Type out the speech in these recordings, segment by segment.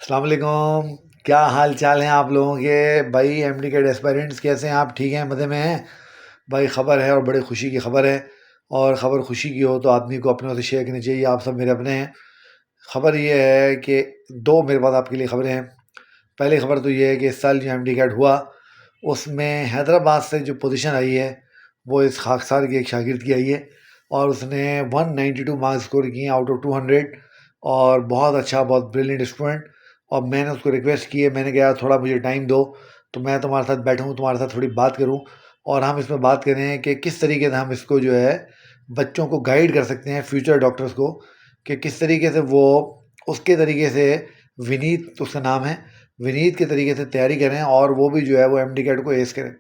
السلام علیکم. کیا حال چال ہیں آپ لوگوں کے بھائی؟ ایم ڈی کے ایسپائرنٹس کیسے ہیں آپ؟ ٹھیک ہیں؟ مزے میں ہیں بھائی؟ خبر ہے اور بڑی خوشی کی خبر ہے، اور خبر خوشی کی ہو تو آدمی کو اپنوں سے شیئر کرنی چاہیے. آپ سب میرے اپنے ہیں. خبر یہ ہے کہ دو میرے پاس آپ کے لیے خبریں ہیں. پہلی خبر تو یہ ہے کہ اس سال جو ایم ڈی کیٹ ہوا اس میں حیدرآباد سے جو پوزیشن آئی ہے وہ اس خاکسار کے ایک شاگرد کی آئی ہے، اور اس نے 192 مارکس اسکور کیے ہیں آؤٹ آف 200، اور بہت اچھا، بہت بریلینٹ اسٹوڈنٹ. اور میں نے اس کو ریکویسٹ کی ہے، میں نے کہا تھوڑا مجھے ٹائم دو تو میں تمہارے ساتھ بیٹھوں، تمہارے ساتھ تھوڑی بات کروں، اور ہم اس میں بات کریں کہ کس طریقے سے ہم اس کو جو ہے بچوں کو گائیڈ کر سکتے ہیں، فیوچر ڈاکٹرز کو، کہ کس طریقے سے وہ اس کے طریقے سے ونیت اس کا نام ہے، ونیت کے طریقے سے تیاری کریں، اور وہ بھی جو ہے وہ ایم ڈی کیٹ کو ایس کریں.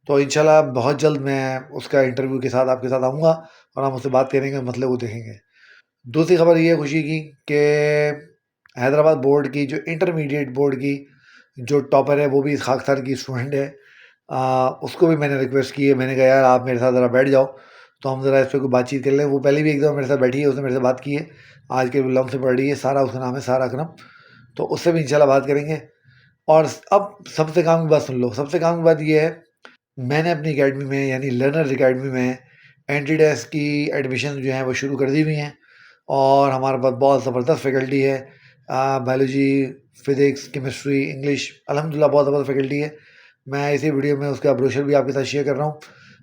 تو انشاءاللہ بہت جلد میں اس کا انٹرویو کے ساتھ آپ کے ساتھ آؤں گا، اور ہم اس سے بات کریں گے، مسئلے کو دیکھیں گے. دوسری خبر یہ خوشی کی کہ حیدرآباد بورڈ کی جو انٹرمیڈیٹ بورڈ کی جو ٹاپر ہے وہ بھی اس خاکسار کی اسٹوڈنٹ ہے. اس کو بھی میں نے ریکویسٹ کی ہے، میں نے کہا یار آپ میرے ساتھ ذرا بیٹھ جاؤ تو ہم ذرا اس پہ کوئی بات چیت کر لیں. وہ پہلے بھی ایک دفعہ میرے ساتھ بیٹھی ہے، اس نے میرے سے بات کی ہے، آج کے لم سے پڑھ رہی ہے، سارا اس کا نام ہے، سارا اکرم. تو اس سے بھی انشاءاللہ بات کریں گے. اور اب سب سے کام کی بات سن لو. سب سے کام کی بات یہ ہے، میں نے اپنی اکیڈمی میں یعنی لرنرز اکیڈمی میں اینٹی ڈیس کی ایڈمیشن جو ہیں وہ شروع کر دی ہوئی ہیں، اور ہمارے پاس بہت زبردست فیکلٹی ہے. بایولوجی، فزکس، کیمسٹری، انگلش، الحمدللہ بہت زبردست فیکلٹی ہے. میں اسی ویڈیو میں اس کا بروشر بھی آپ کے ساتھ شیئر کر رہا ہوں.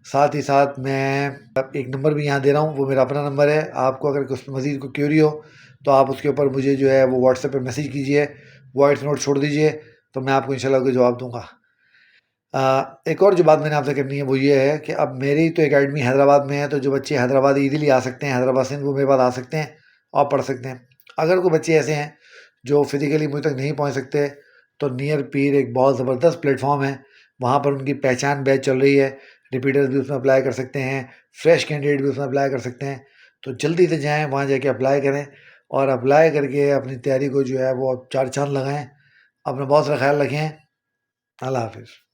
ساتھ ہی ساتھ میں ایک نمبر بھی یہاں دے رہا ہوں، وہ میرا اپنا نمبر ہے. آپ کو اگر کچھ مزید کو کیوری ہو تو آپ اس کے اوپر مجھے جو ہے وہ واٹس ایپ پہ میسیج کیجیے، وائس نوٹ چھوڑ دیجیے، تو میں آپ کو انشاءاللہ کوئی جواب دوں گا. ایک اور جو بات میں نے آپ سے کرنی ہے وہ یہ ہے کہ اب میری تو اکیڈمی حیدرآباد میں ہے، تو جو بچے حیدرآباد ایزیلی آ سکتے ہیں، حیدرآباد سے وہ میرے پاس آ سکتے ہیں اور پڑھ سکتے ہیں. اگر کوئی بچے ایسے ہیں جو فزیکلی مجھ تک نہیں پہنچ سکتے تو نیئر پیر ایک بہت زبردست پلیٹ فارم ہے، وہاں پر ان کی پہچان بیچ چل رہی ہے. ریپیٹرز بھی اس میں اپلائی کر سکتے ہیں، فریش کینڈیڈیٹ بھی اس میں اپلائی کر سکتے ہیں. تو جلدی سے جائیں وہاں جا کے اپلائی کریں، اور اپلائی کر کے اپنی تیاری کو جو ہے وہ چار چاند لگائیں. اپنا بہت سارا خیال رکھیں. اللہ حافظ.